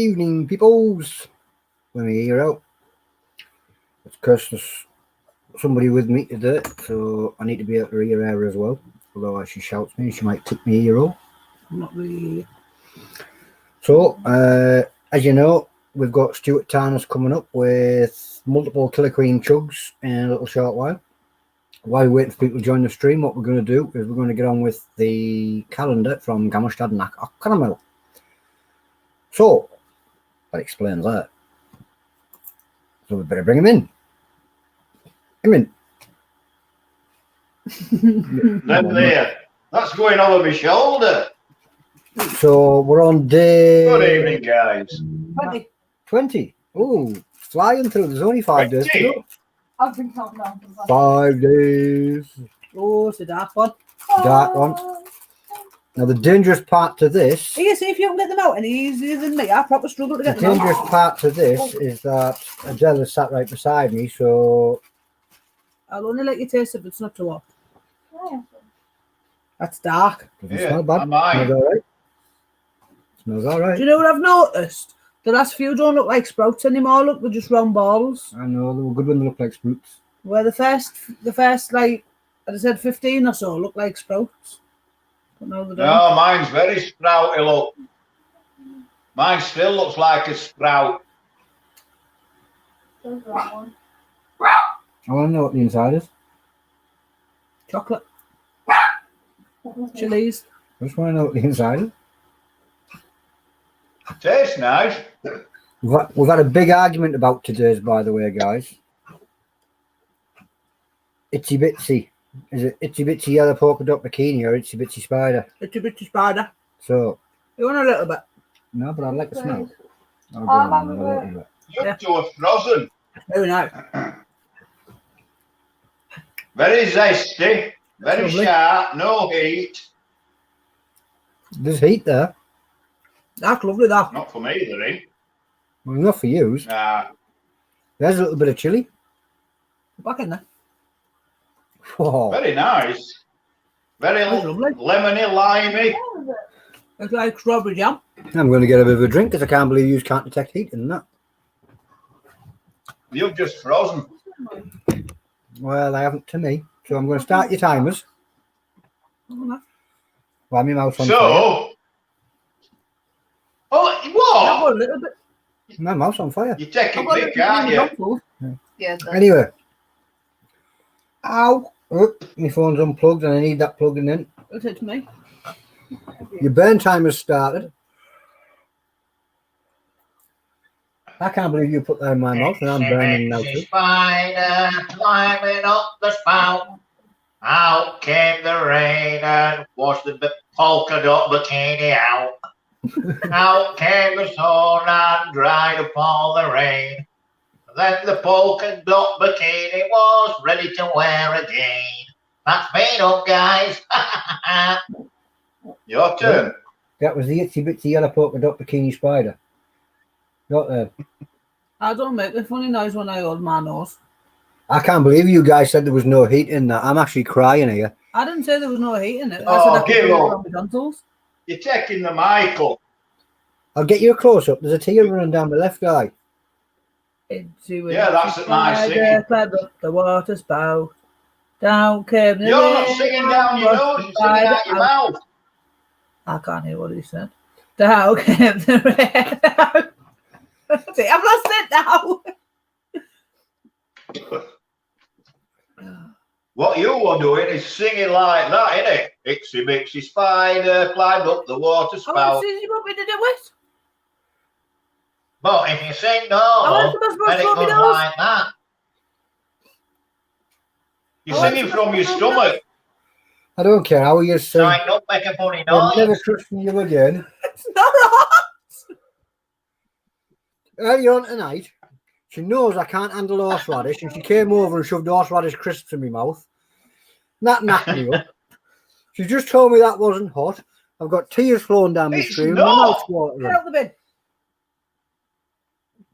Evening, peoples. Let me hear out. It's Kirsten's somebody with me today, so I need to be able to hear her as well. Although she shouts me, she might tip me ear off. Not really. So, as you know, we've got Stewart Tarnas coming up with multiple Killer Queen chugs in a little short while. While we're waiting for people to join the stream, what we're going to do is we're going to get on with the calendar from Gammelstad and Caramel. So, that explains that. So we better bring him in. There. That's going over my shoulder. So we're on day... Good evening, guys. 20. Oh, flying through. There's only 5 days to go. I've been counting down. 5 days. Oh, it's a dark one. Dark one. Now the dangerous part to this... Here, see if you can get them out any easier than me. I probably struggle to get The them out. dangerous part to this is that Adele is sat right beside me, so... I'll only let you taste it, but it's not too hot. Oh. That's dark. Doesn't Yeah, smell bad. am I? Smells all right. Smells all Do right. you know what I've noticed? The last few don't look like sprouts anymore. Look, they're just round balls. I know, they were good when they look like sprouts. Where the first like, as I said, 15 or so look like sprouts. But no, they don't. No, mine's very sprouty, look. Mine still looks like a sprout. There's that one. I want to know what the inside is. Chocolate. Chilies. I just want to know what the inside is. Tastes nice. We've had a big argument about today's, by the way, guys. Itsy Bitsy. Is it Itsy Bitsy Yellow Polka Dot Bikini or Itsy Bitsy Spider? It's a bit of spider. So, You want a little bit? no, but I'd like to smell. I'll go I'm on having a little bit. You Yeah. two are frozen. Very nice. Very zesty. Very Lovely. sharp. No heat. There's heat there. That's lovely, that. Not for me, there ain't. Well, not for you. Nah. There's a little bit of chili. Back in there. Whoa. Very nice. Very That's lovely. lemony, limey. What is it? It's like strawberry jam. I'm going to get a bit of a drink because I can't believe you can't detect heat in that. You've just frozen. Well, I haven't to me. So I'm going to start your timers. Oh, While my mouth's on fire. So, I've what? got a little bit. My mouth's on fire. You're taking I've got a Vic, little aren't bit you? of food. Yeah. Anyway. Ow. Oh, my phone's unplugged and I need that plugging in. It's me. Your burn timer's started. I can't believe you put that in my mouth and I'm burning now too. Spider climbing up the spout. Out came the rain and washed the polka dot bikini out. Out came the sun and dried up all the rain. Then the polka dot bikini was ready to wear again. That's made up, guys. Your turn. That was the Itsy Bitsy Yellow Polka Dot Bikini Spider. Not there. I don't make a funny noise when I hold my nose. I can't believe you guys said there was no heat in that. I'm actually crying here. I didn't say there was no heat in it. I Oh, said I could give feel it up. on my tonsils. You're taking the Michael. I'll get you a close up. There's a tear running down my left eye. Yeah, that's at my singing. Climbed up the water spout. Down came the You're not rain, singing down your nose, you're singing out your mouth. I can't hear what he said. Down came the rain. See, I've lost it now. What you were doing is singing like that, innit? Itsy bitsy spider climbed up the water How spout. much did you want me to do it? But if you sing How normal, much am I then it supposed to goes be nose? like that. You're How much singing am I from your supposed to be stomach, I don't care how you so sing. I don't make a funny I'm never noise. trusting you again. It's not right. Earlier on tonight, she knows I can't handle horseradish and she came over and shoved horseradish crisps in my mouth. That knocked me up. She just told me that wasn't hot. I've got tears flowing down my It's screen. My not. mouth's watering. Get out the bin.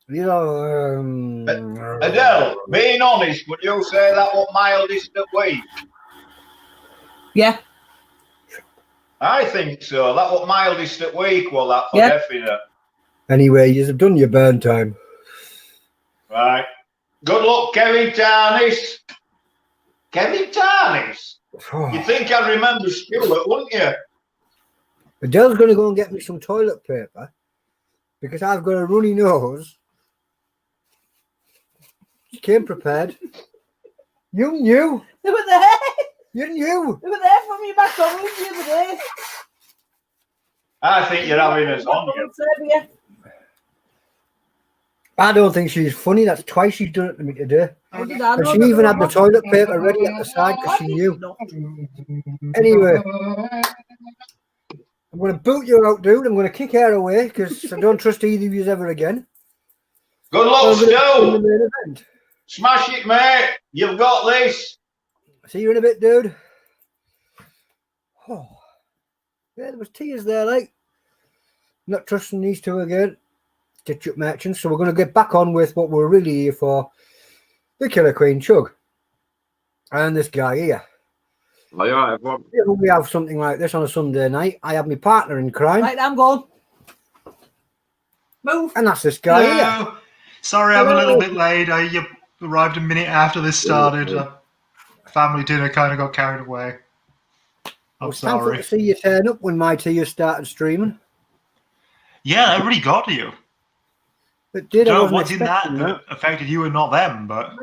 You know, Adele, being honest, would you say that was mildest at week? Yeah. I think so. That was mildest at week, well, that for Yeah. definite. Anyway, you've done your burn time. Right. Good luck, Kevin Tarnas. Kevin Tarnas? You'd think I'd remember Stewart, wouldn't you? Adele's going to go and get me some toilet paper because I've got a runny nose. She came prepared. You knew. They were there. You knew. They were there from your McDonald's the other day. I think you're having us on you. Serbia. I don't think she's funny. That's twice she's done it to me today. How did I And know she that even they had the were toilet paper ready at the side because she knew. No. Anyway, I'm going to boot you out, dude. I'm going to kick her away because I don't trust either of you ever again. Good luck, I'm gonna be in the Stu. main event. Smash it, mate. You've got this. See you in a bit, dude. Oh, yeah, there was tears there, like. Not trusting these two again. Stitch up merchants. So we're going to get back on with what we're really here for. The Killer Queen Chug. And this guy here. Are you alright, everyone? When we have something like this on a Sunday night, I have my partner in crime. Right, I'm gone. Move. And that's this guy here. Hello. Sorry, I'm a little bit late. I arrived a minute after this started. Family dinner kind of got carried away. I'm It's thankful sorry. to see you turn up when my tears started streaming. Yeah, that really got to you. It did. I Don't know wasn't what's in that expecting that affected you and not them, but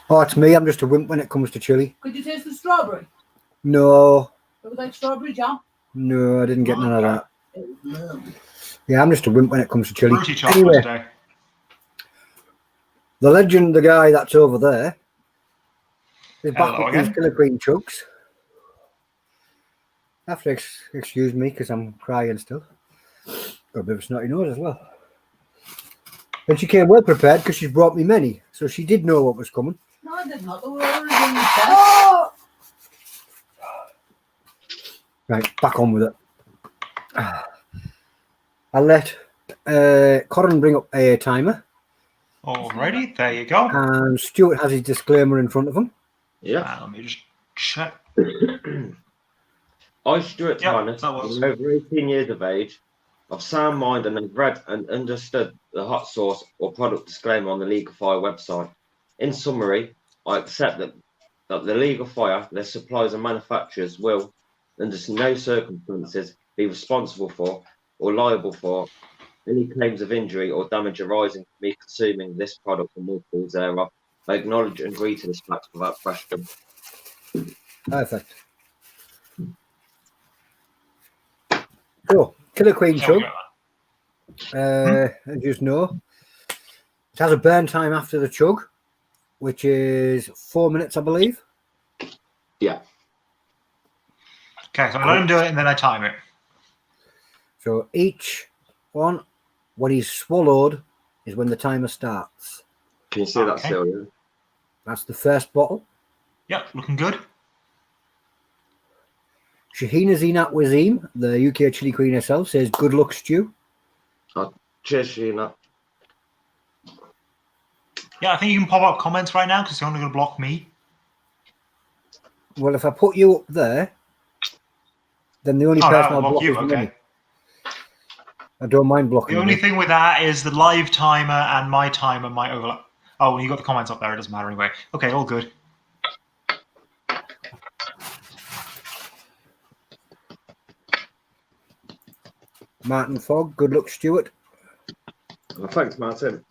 Oh, it's me. I'm just a wimp when it comes to chili. Could you taste the strawberry? No, It was like strawberry jam. no, I didn't get none of that. Yeah, I'm just a wimp when it comes to chili. fruity chocolate Anyway, today. the legend, the guy that's over there, is back Hello with these again. Killer Queen Chugs. Have to excuse me because I'm crying still. Got a bit of a snotty nose as well. And she came well prepared because she's brought me many, so she did know what was coming. No, I did not. They were already in the chest. Oh! Right, back on with it. I'll let Corin bring up a timer, Alrighty, there you go. and Stuart has his disclaimer in front of him. Yeah. Let me just check. I, Stewart Yeah, Tarnas, that works. am over 18 years of age, of sound mind, and have read and understood the hot sauce or product disclaimer on the League of Fire website. In summary, I accept that the League of Fire, their suppliers and manufacturers will, under no circumstances, be responsible for or liable for any claims of injury or damage arising from me consuming this product or multiples thereof. I acknowledge and agree to this fact without question. Perfect. So, Killer Queen There we Chug, go. as you know, it has a burn time after the chug, which is 4 minutes, I believe. Yeah. Okay, so I let him do it and then I time it. So each one, when he's swallowed, is when the timer starts. Can you see that Okay. still? Yeah. That's the first bottle. Yep, looking good. Shahina Zinat Wazim, the UK Chili Queen herself, says, "Good luck, Stu." Cheers, Sheena. Yeah, I think you can pop up comments right now because you're only going to block me. Well, if I put you up there, then the only Oh, person no, I'll block block you, is okay. me. I don't mind blocking The only you. thing with that is the live timer and my timer might overlap. Oh, when you got the comments up there, it doesn't matter anyway. Okay, all good. Martin Fogg, good luck, Stuart. Thanks, Martin.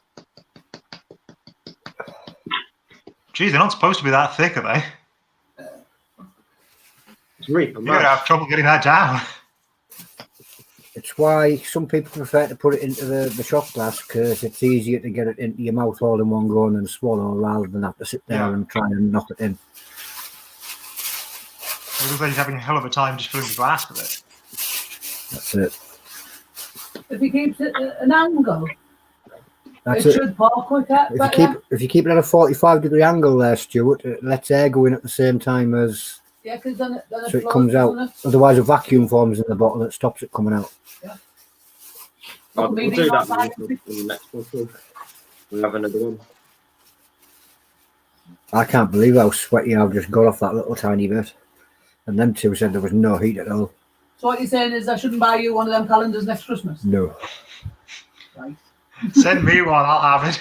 Geez, they're not supposed to be that thick, are they? It's Reaper You're going to Mash. have trouble getting that down. It's why some people prefer to put it into the shot glass because it's easier to get it into your mouth all in one go and then swallow rather than have to sit there Yeah. and try and knock it in. It looks like he's having a hell of a time just filling the glass with it. That's it. If he keeps it at an angle, That's it it. should pour quicker. If you keep it at a 45-degree angle there, Stuart, it lets air go in at the same time as yeah, because then it so it flows, comes out. doesn't it? Otherwise, a vacuum forms in the bottle that stops it coming out. We'll Maybe do not that like- in the next one. We'll have another one. I can't believe how sweaty I've just got off that little tiny bit. And them two said there was no heat at all. So what you're saying is I shouldn't buy you one of them calendars next Christmas? No. Christ. Send me one, I'll have it.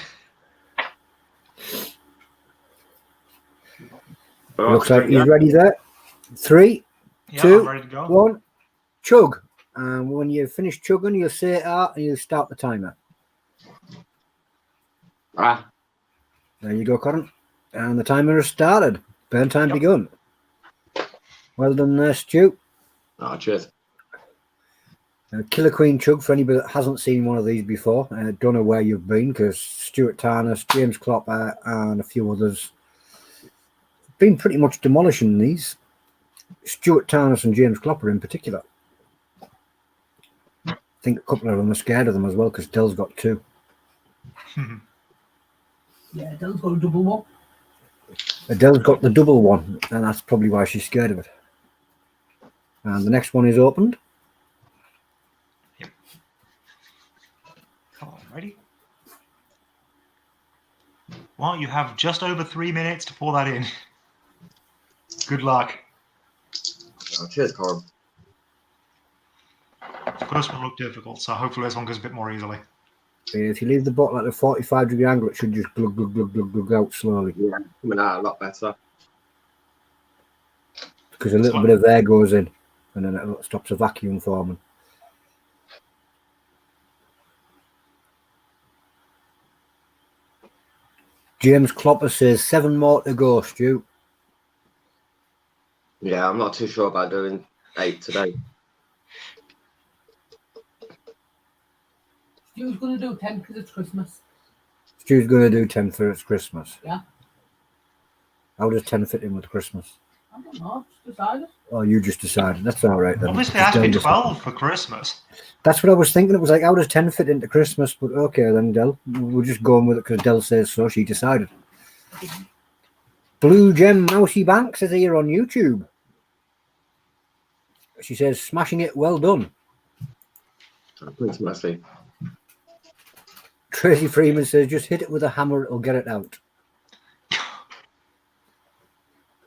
Right, Looks like yeah. he's ready there. 3, Yeah, 2, I'm ready to go. 1, chug. And when you finish chugging, you'll say it out and you'll start the timer. Ah, There you go, Corin. And the timer has started. Burn time begun. Well done there, Stu. oh, cheers. Killer Queen Chug, for anybody that hasn't seen one of these before, don't know where you've been, because Stewart Tarnas, James Clopper, and a few others been pretty much demolishing these. Stewart Tarnas and James Clopper in particular. I think a couple of them are scared of them as well, because Dell's got 2. Yeah, Dell's got a double one. Adele's got the double one, and that's probably why she's scared of it. And the next one is opened. Come on, ready? Well, you have just over 3 minutes to pour that in. Good luck. Oh, cheers, Corin. The first one looked difficult, so hopefully this one goes a bit more easily. If you leave the bottle at a 45-degree angle, it should just glug, glug, glug, glug, glug out slowly. Yeah, coming out a lot better. Because a little bit of air goes in, and then it stops a vacuum forming. James Clopper says 7 more to go, Stu. Yeah, I'm not too sure about doing 8 today. Stu's going to do 10 because it's Christmas. Stu's going to do 10 for it's Christmas. Yeah. How does 10 fit in with Christmas? I don't know. Just decided. Oh, you just decided. That's all right then. Obviously, it has to be 12 for Christmas. That's what I was thinking. It was like, how does 10 fit into Christmas? But okay, then, Del. We're just going with it because Del says so. She decided. Blue Gem Mousy Banks is here on YouTube. She says, smashing it, well done. Thanks, Messi. Tracy Freeman says, just hit it with a hammer, it'll get it out.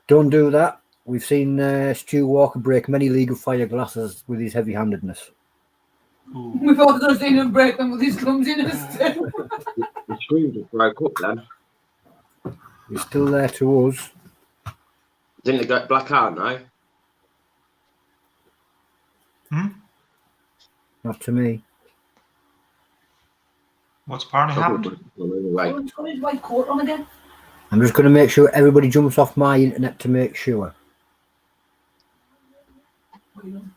Don't do that. We've seen Stu Walker break many League of Fire glasses with his heavy-handedness. Ooh. We've also seen him break them with his clumsiness too. The screen just broke up then. He's still there to us. Didn't it go black out now? Not to me. What's apparently happened? Anyway. He's got his white coat on again. I'm just going to make sure everybody jumps off my internet to make sure. What are you doing?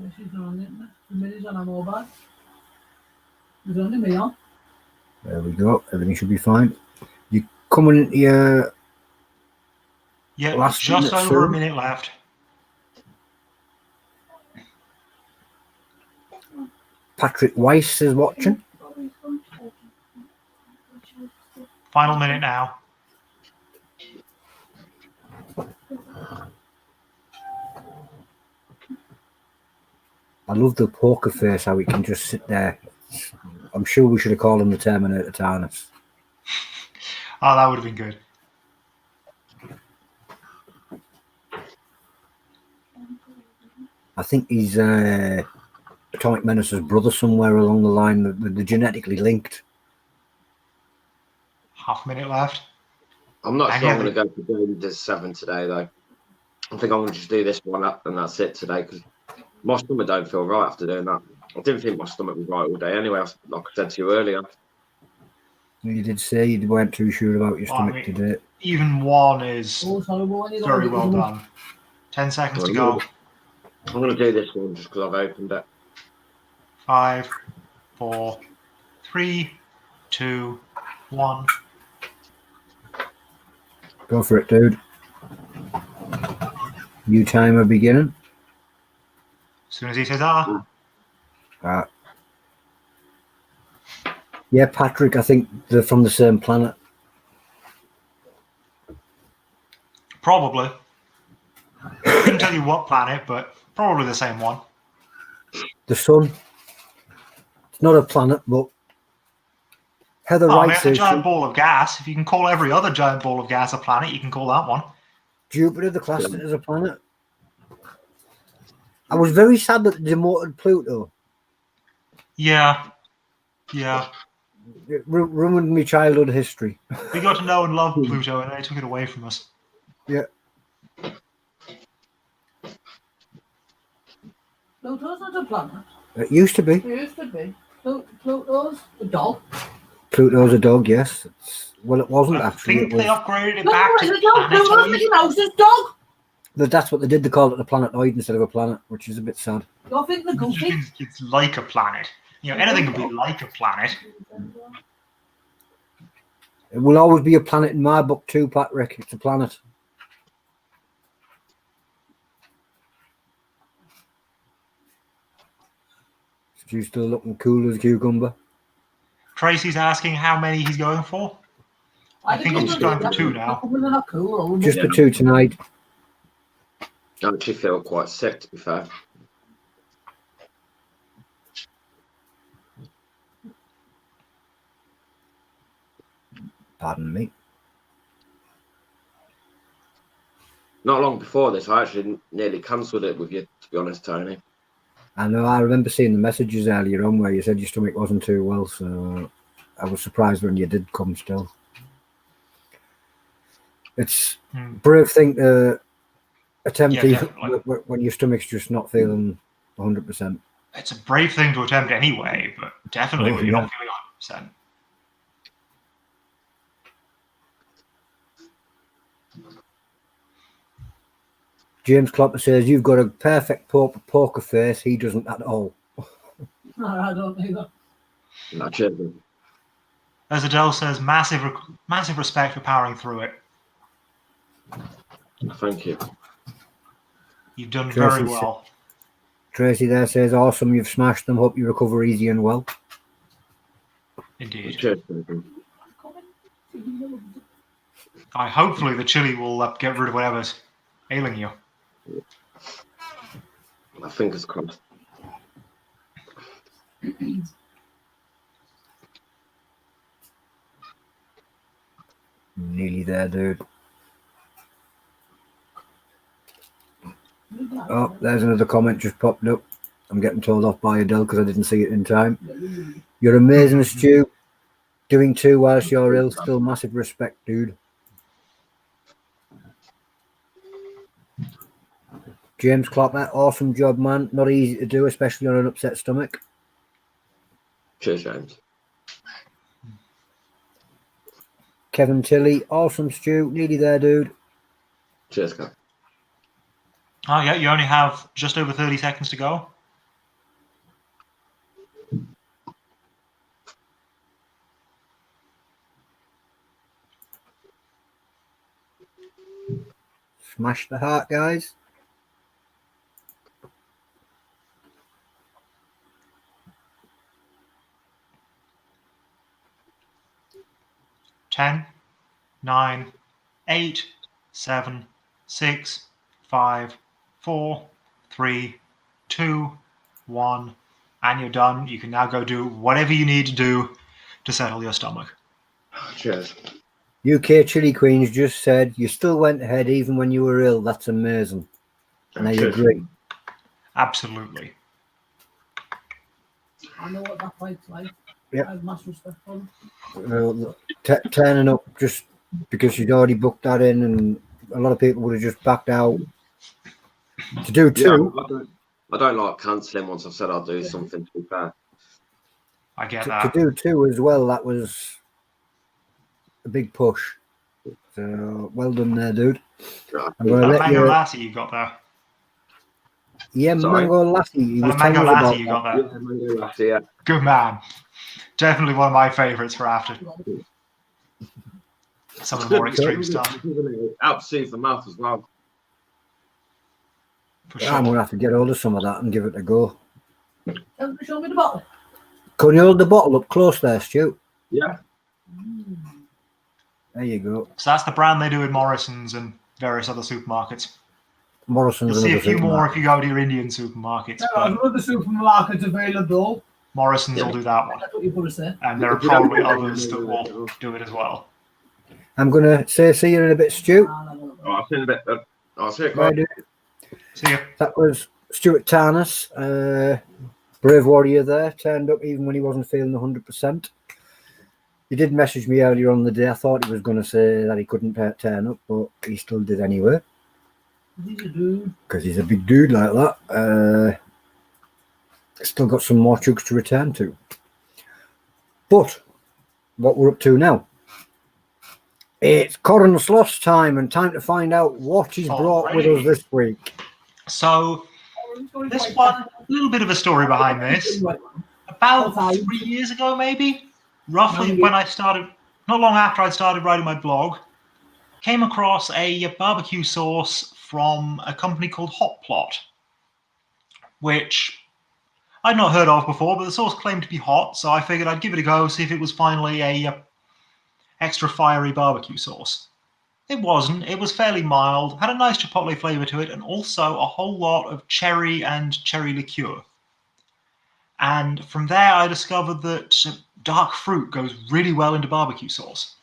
Yeah, she's not on the internet. The minute's on our mobile. There's only me on. There we go. Everything should be fine. You coming into your Yeah, last just minute over a soon? minute left. Patrick Weiss is watching. Final minute now. I love the poker face, how he can just sit there. I'm sure we should have called him the Terminator Tarnas. Oh, that would have been good. I think he's Atomic Menace's brother somewhere along the line. They're genetically linked. Half a minute left. I'm not I sure I'm hear going to go for game to 7 today, though. I think I'm going to just do this one up and that's it today, because my stomach don't feel right after doing that. I didn't think my stomach was right all day anyway, like I said to you earlier. You did say you weren't too sure about your Well, I stomach mean, today. Even one is Oh, it's horrible when you don't very get well the- done. 10 seconds to go. I'm going to do this one just because I've opened it. 5, 4, 3, 2, 1. Go for it, dude. New timer beginning. As soon as he says ah, Yeah, Patrick, I think they're from the same planet. probably. Couldn't tell you what planet, but probably the same one. The sun. It's not a planet, but Heather Oh, I Wright mean, a says giant ball of gas. If you can call every other giant ball of gas a planet, you can call that one. Jupiter, the classed it as a planet. I was very sad that they demoted Pluto. Yeah, Yeah. It ruined my childhood history. We got to know and love Pluto, and they took it away from us. Yeah. Pluto's not a planet. It used to be. It used to be. Pluto's a dog. Pluto's a dog, yes. Well, it wasn't I actually. think It they was, upgraded it No, back it's to a dog. Pluto's planetoid. Mickey Mouse's dog. that's what they did. They called it a planetoid instead of a planet, which is a bit sad. You're thinking the It just goofy. means it's like a planet. You know, anything can be like a planet. It will always be a planet in my book too, Patrick. It's a planet. Stu's still looking cool as a cucumber. Tracy's asking how many he's going for. I think I'm just going for 2 now. Just the 2 tonight. I actually feel quite sick, to be fair. Pardon me. Not long before this, I actually nearly cancelled it with you, to be honest, Tony. I know. I remember seeing the messages earlier on where you said your stomach wasn't too well, so I was surprised when you did come still. It's a brave thing to attempt when your stomach's just not feeling 100%. It's a brave thing to attempt anyway, but definitely when you're not feeling 100%. James Clopper says, you've got a perfect poker face. He doesn't at all. No, I don't either. No, cheers. As Adele says, massive respect for powering through it. Thank you. You've done very well. Tracy there says, awesome, you've smashed them. Hope you recover easy and well. Indeed. Cheers. Hopefully the chili will get rid of whatever's ailing you. My fingers crossed. Nearly there, dude. Oh, there's another comment just popped up. I'm getting told off by Adele because I didn't see it in time. You're amazing, Stu. Doing 2 whilst you're ill. Still massive respect, dude. James Clopper, awesome job, man. Not easy to do, especially on an upset stomach. Cheers, James. Kevin Tilley, awesome, Stu. Nearly there, dude. Cheers, guys. Oh, yeah, you only have just over 30 seconds to go. Smash the heart, guys. 10, 9, 8, 7, 6, 5, 4, 3, 2, 1, and you're done. You can now go do whatever you need to do to settle your stomach. Cheers. UK Chili Queens just said, you still went ahead even when you were ill. That's amazing. And I agree. Absolutely. I know what that fight's like. Yep. I have mass respect for them. Turning up just because she'd already booked that in, and a lot of people would have just backed out. To do 2. Yeah, I don't like cancelling once I've said I'll do something, to be fair. I get to that. do 2 as well, that was a big push. So well done there, dude. I'm going to let mango you. lassi you got there. Yeah, Sorry? mango lassi. He was Mango telling us lassi about you got that. there. Yeah, mango lassi, yeah. Good man. Definitely one of my favourites for after. Some of the more extreme stuff. Helps soothe the mouth as well. For I'm going sure. to have to get hold of some of that and give it a go. Show me the bottle. Can you hold the bottle up close there, Stu? Yeah. There you go. So that's the brand they do in Morrison's and various other supermarkets. Morrison's. You'll see a another few more supermarket. if you go to your Indian supermarkets. There But are other supermarkets available. Morrison's will do that one. That's what you've got to say. And there are probably others that will do it as well. I'm going to say see you in a bit, Stu. I'll see you in a bit. I'll see you. Bye, dude. See you. That was Stewart Tarnas. Brave Warrior there turned up even when he wasn't feeling 100%. He did message me earlier on the day. I thought he was going to say that he couldn't turn up, but he still did anyway. He's a dude. Because he's a big dude like that. Still got some more chugs to return to. But what we're up to now. It's Coroner Sloss time, and time to find out what he's brought with us this week. So, this one, a little bit of a story behind this. About 3 years ago, maybe, roughly when I started, not long after I'd started writing my blog, came across a barbecue sauce from a company called Hot Plot, which I'd not heard of before, but the sauce claimed to be hot, so I figured I'd give it a go, see if it was finally a extra fiery barbecue sauce. It wasn't. It was fairly mild, had a nice chipotle flavor to it, and also a whole lot of cherry and cherry liqueur. And from there, I discovered that dark fruit goes really well into barbecue sauce.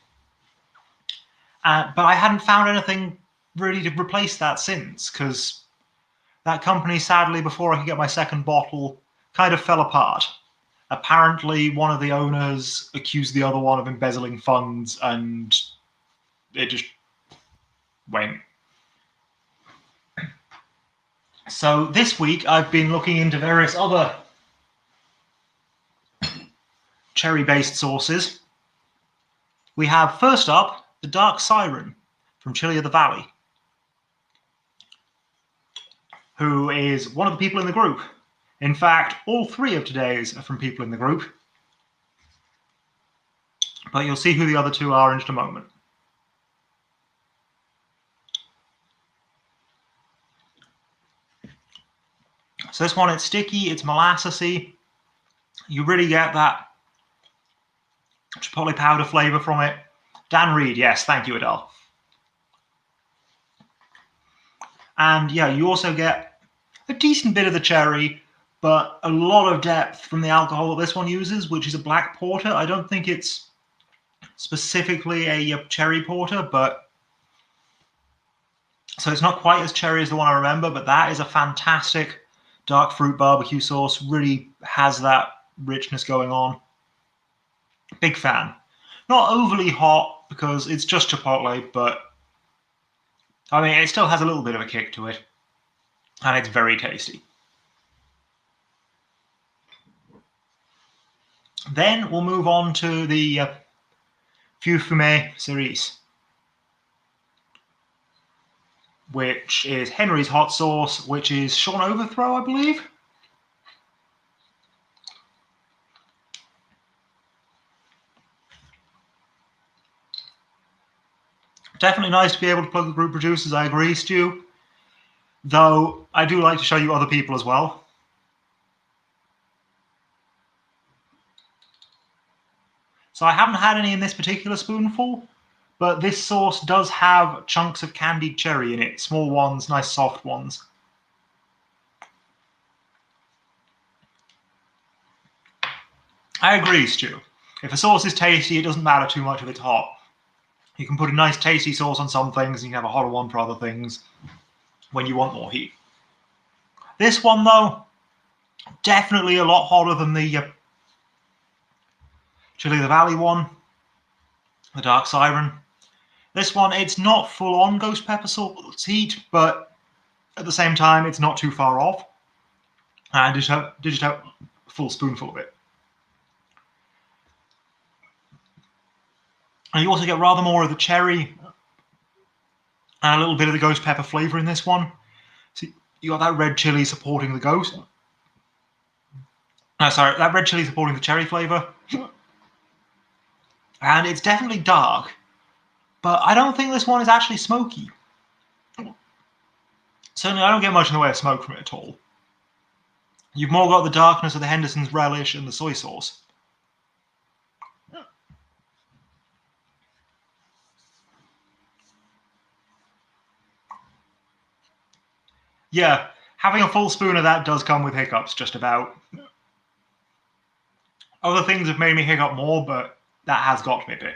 But I hadn't found anything really to replace that since, because that company, sadly, before I could get my second bottle, kind of fell apart. Apparently, one of the owners accused the other one of embezzling funds, and it just went. So this week, I've been looking into various other cherry-based sauces. We have, first up, the Dark Siren from Chili of the Valley, who is one of the people in the group. In fact, all three of today's are from people in the group. But you'll see who the other two are in just a moment. So this one, it's sticky, it's molassesy. You really get that chipotle powder flavor from it. Dan Reed, yes, thank you, Adele. And yeah, you also get a decent bit of the cherry, but a lot of depth from the alcohol that this one uses, which is a black porter. I don't think it's specifically a cherry porter, but so it's not quite as cherry as the one I remember, but that is a fantastic dark fruit barbecue sauce. Really has that richness going on. Big fan. Not overly hot because it's just chipotle, but I mean, it still has a little bit of a kick to it, and it's very tasty. Then we'll move on to the Vieux Fumé Cerise, which is Henry's hot sauce, which is Sean Overthrow, I believe. Definitely nice to be able to plug the group producers, I agree, Stu. Though I do like to show you other people as well. So I haven't had any in this particular spoonful, but this sauce does have chunks of candied cherry in it. Small ones, nice soft ones. I agree, Stu. If a sauce is tasty, it doesn't matter too much if it's hot. You can put a nice tasty sauce on some things, and you can have a hotter one for other things when you want more heat. This one, though, definitely a lot hotter than the Chili of the Valley one, the Dark Siren. This one, it's not full-on ghost pepper sauce heat, but at the same time, it's not too far off. And just have a full spoonful of it. And you also get rather more of the cherry and a little bit of the ghost pepper flavor in this one. See, you got that red chili supporting the ghost. That red chili supporting the cherry flavor. And it's definitely dark, but I don't think this one is actually smoky. Certainly, I don't get much in the way of smoke from it at all. You've more got the darkness of the Henderson's relish and the soy sauce. Yeah, having a full spoon of that does come with hiccups, just about. Other things have made me hiccup more, but that has got me a bit.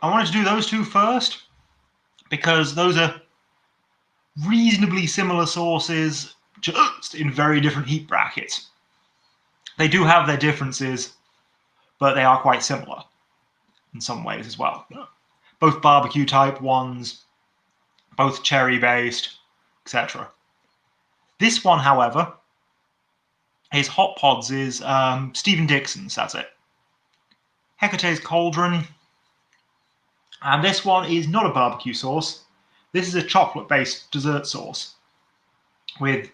I wanted to do those two first, because those are reasonably similar sauces, just in very different heat brackets. They do have their differences, but they are quite similar in some ways as well. Both barbecue type ones, both cherry based, etc. This one, however, his Hot Pods is Stephen Dixon's, that's it. Hecate's Cauldron. And this one is not a barbecue sauce. This is a chocolate-based dessert sauce with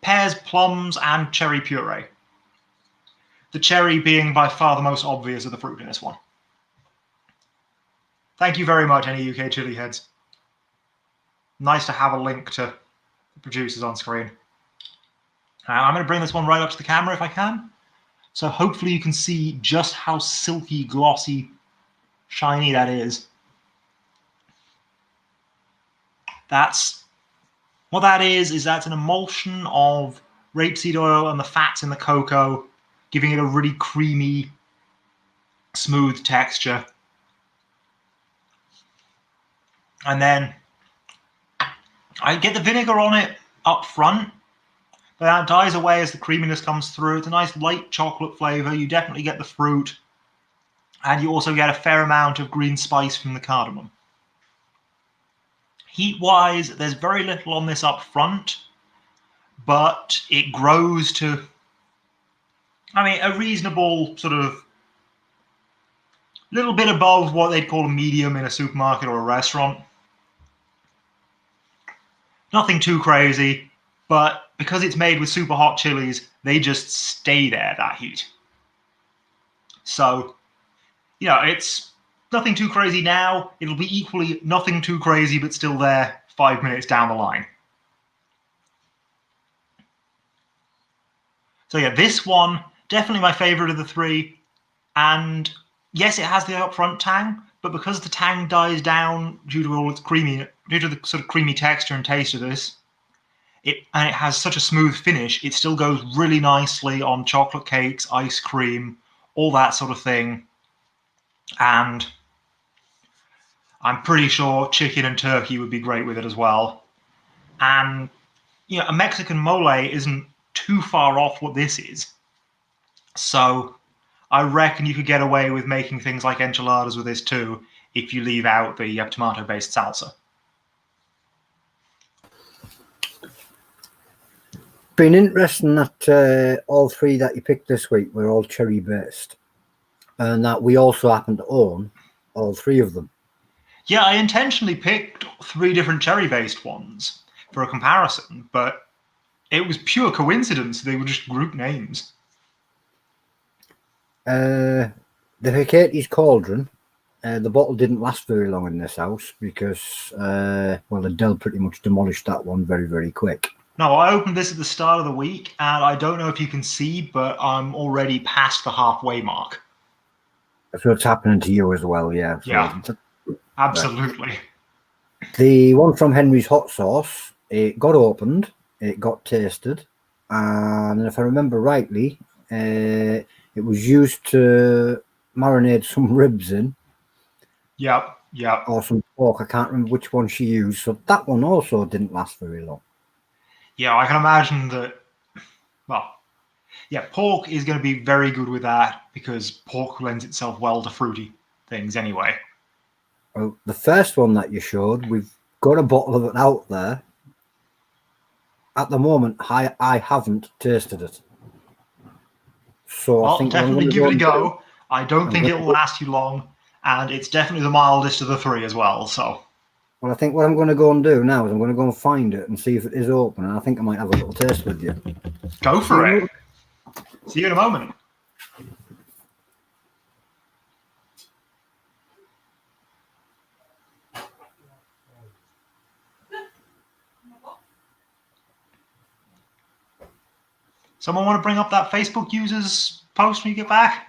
pears, plums, and cherry puree. The cherry being by far the most obvious of the fruit in this one. Thank you very much, any UK chili heads. Nice to have a link to the producers on screen. I'm going to bring this one right up to the camera if I can. So hopefully you can see just how silky, glossy, shiny that is. That's what that is that's an emulsion of rapeseed oil and the fats in the cocoa, giving it a really creamy, smooth texture. And then I get the vinegar on it up front, but that dies away as the creaminess comes through. It's a nice light chocolate flavor. You definitely get the fruit, and you also get a fair amount of green spice from the cardamom. Heat-wise, there's very little on this up front, but it grows to, a reasonable sort of little bit above what they'd call a medium in a supermarket or a restaurant. Nothing too crazy, but because it's made with super hot chilies, they just stay there, that heat. So, it's nothing too crazy now. It'll be equally nothing too crazy, but still there 5 minutes down the line. So yeah, this one, definitely my favorite of the three. And yes, it has the upfront tang, but because the tang dies down due to all its due to the sort of creamy texture and taste of this, and it has such a smooth finish, it still goes really nicely on chocolate cakes, ice cream, all that sort of thing. And I'm pretty sure chicken and turkey would be great with it as well. And, a Mexican mole isn't too far off what this is. So I reckon you could get away with making things like enchiladas with this too, if you leave out the tomato-based salsa. Been interesting that all three that you picked this week were all cherry-based, and that we also happen to own all three of them. Yeah, I intentionally picked 3 different cherry-based ones for a comparison, but it was pure coincidence. They were just group names. The Hecate's Cauldron, the bottle didn't last very long in this house because, the Dell pretty much demolished that one very, very quick. No, I opened this at the start of the week, and I don't know if you can see, but I'm already past the halfway mark. So it's happening to you as well, yeah. So Yeah, absolutely. Right. The one from Henry's Hot Sauce, it got opened, it got tasted, and if I remember rightly, it was used to marinate some ribs in. Yep. Or some pork. I can't remember which one she used. So that one also didn't last very long. Yeah, I can imagine that. Well, yeah, pork is going to be very good with that because pork lends itself well to fruity things anyway. Well, the first one that you showed, we've got a bottle of it out there. At the moment, I haven't tasted it. So well, I think definitely give it a go. I don't think it will last you long, and it's definitely the mildest of the 3 as well. So. Well, I think what I'm going to go and do now is I'm going to go and find it and see if it is open, and I think I might have a little taste with you. Go for it. See you in a moment. Someone want to bring up that Facebook user's post when you get back?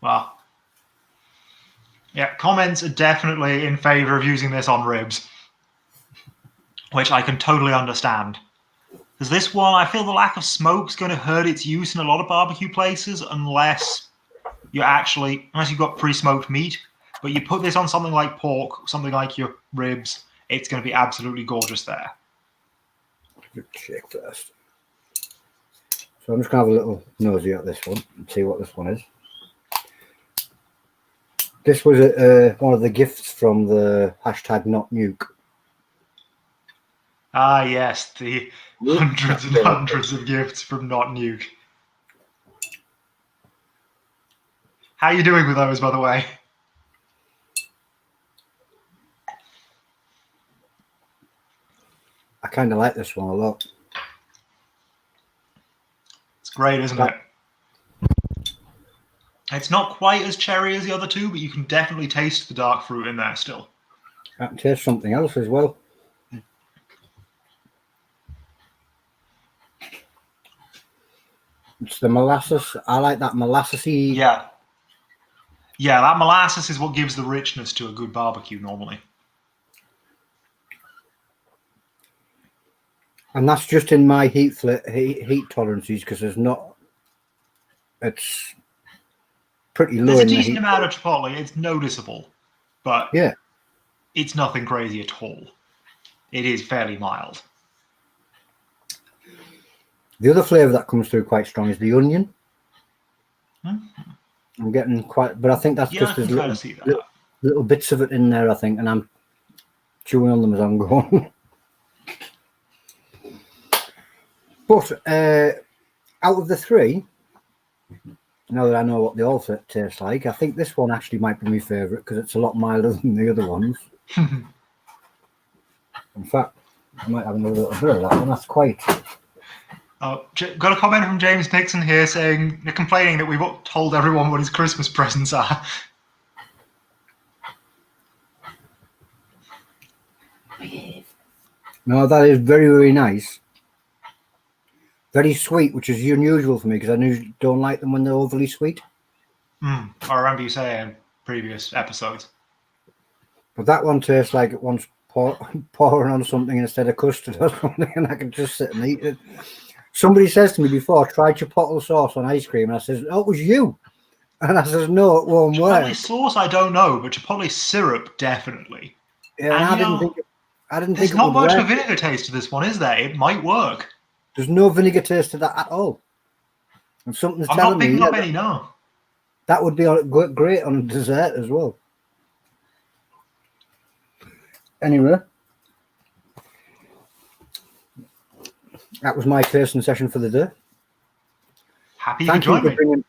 Well, yeah, comments are definitely in favor of using this on ribs, which I can totally understand. Because this one, I feel the lack of smoke is going to hurt its use in a lot of barbecue places unless you've got pre-smoked meat. But you put this on something like pork, something like your ribs, it's going to be absolutely gorgeous there. Check first. So I'm just going to have a little nosy at this one and see what this one is. This was one of the gifts from the hashtag Not Nuke. Ah, yes, the hundreds and hundreds of gifts from Not Nuke. How are you doing with those, by the way? I kind of like this one a lot. It's great, isn't it? It's not quite as cherry as the other two, but you can definitely taste the dark fruit in there still. I can taste something else as well. It's the molasses. I like that molassesy. Yeah. Yeah, that molasses is what gives the richness to a good barbecue normally. And that's just in my heat tolerances because there's not. It's pretty low. There's a in the decent heat. amount of chipotle. It's noticeable, but Yeah, it's nothing crazy at all. It is fairly mild. the other flavour that comes through quite strong is the onion. Mm-hmm. I'm getting quite, but I think that's just I as can kind of see that. little bits of it in there. I think, and I'm chewing on them as I'm going. But out of the three, now that I know what they all taste like, I think this one actually might be my favourite because it's a lot milder than the other ones. In fact, I might have another little bit of that one. That's quite. Got a comment from James Nixon here saying they're complaining that we've told everyone what his Christmas presents are. No, that is very, very nice. Very sweet, which is unusual for me because I usually don't like them when they're overly sweet. I remember you saying in previous episodes. But that one tastes like it wants pouring on something instead of custard or something, and I can just sit and eat it. Somebody says to me before, try chipotle sauce on ice cream, and I says, oh, it was you. And I says, no, it won't work. Chipotle sauce, I don't know, but chipotle syrup, definitely. Yeah, and I didn't think it There's not would much work. of a vinegar taste to this one, is there? It might work. There's no vinegar taste to that at all. And something's I'm telling not picking me up any, no. that would be great on a dessert as well. Anyway, that was my tasting session for the day. Happy you could join me.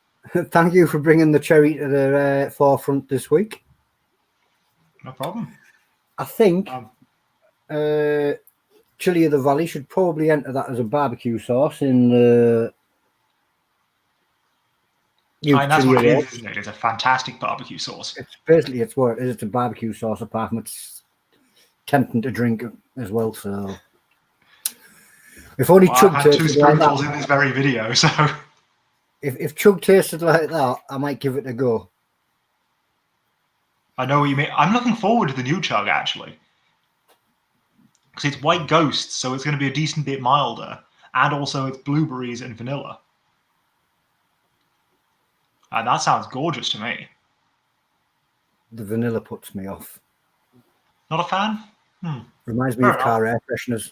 Thank you for bringing the cherry to the forefront this week. No problem. I think Chili of the Valley should probably enter that as a barbecue sauce in the. That's what it is, isn't it? It's a fantastic barbecue sauce. It's basically what it is. It's a barbecue sauce, apart from it's tempting to drink as well. So, if only Chug I've had 2 tasted like spoonfuls that, in this very video, so if Chug tasted like that, I might give it a go. I know what you mean. I'm looking forward to the new Chug actually, because it's white ghosts, so it's going to be a decent bit milder, and also it's blueberries and vanilla. And that sounds gorgeous to me. The vanilla puts me off. Not a fan? Reminds me Fair of car air fresheners.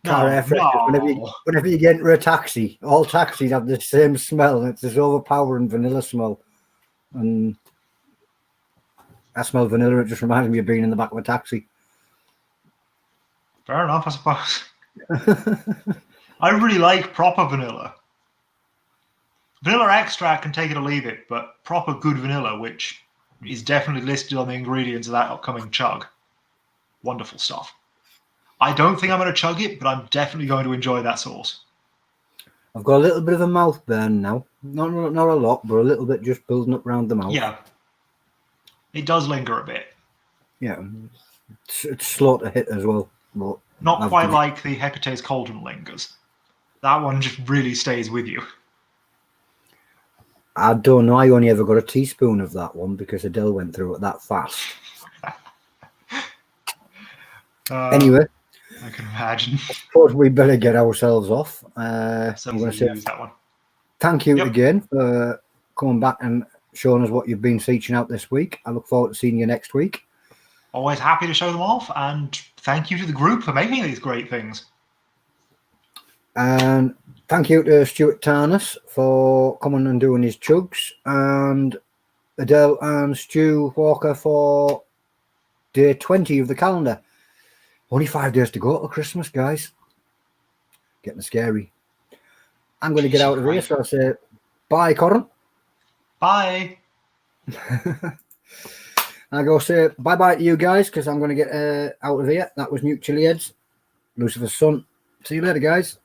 No, Car air fresheners. no. Whenever you get into a taxi, all taxis have the same smell, and it's this overpowering vanilla smell. And I smell vanilla. It just reminds me of being in the back of a taxi. Fair enough, I suppose. I really like proper vanilla. Vanilla extract can take it or leave it, but proper good vanilla, which is definitely listed on the ingredients of that upcoming Chug. Wonderful stuff. I don't think I'm going to chug it, but I'm definitely going to enjoy that sauce. I've got a little bit of a mouth burn now. Not a lot, but a little bit just building up around the mouth. Yeah. It does linger a bit. Yeah. It's slow to hit as well. But Not quite like the Hecate's Cauldron lingers. That one just really stays with you. I don't know. I only ever got a teaspoon of that one because Adele went through it that fast. Anyway, I can imagine. Suppose we better get ourselves off. I'm So going we'll to say use that one. thank you Yep. again for coming back and showing us what you've been teaching out this week. I look forward to seeing you next week. Always happy to show them off, and thank you to the group for making these great things. And thank you to Stewart Tarnas for coming and doing his chugs, and Adele and Stu Walker for day 20 of the calendar. Only 5 days to go till Christmas, guys. Getting scary. I'm going to get out of here, so I'll say bye, Corin. Bye. I'll go say bye-bye to you guys, because I'm going to get out of here. That was Nuke Chilli-heads, Lucifer's son. See you later, guys.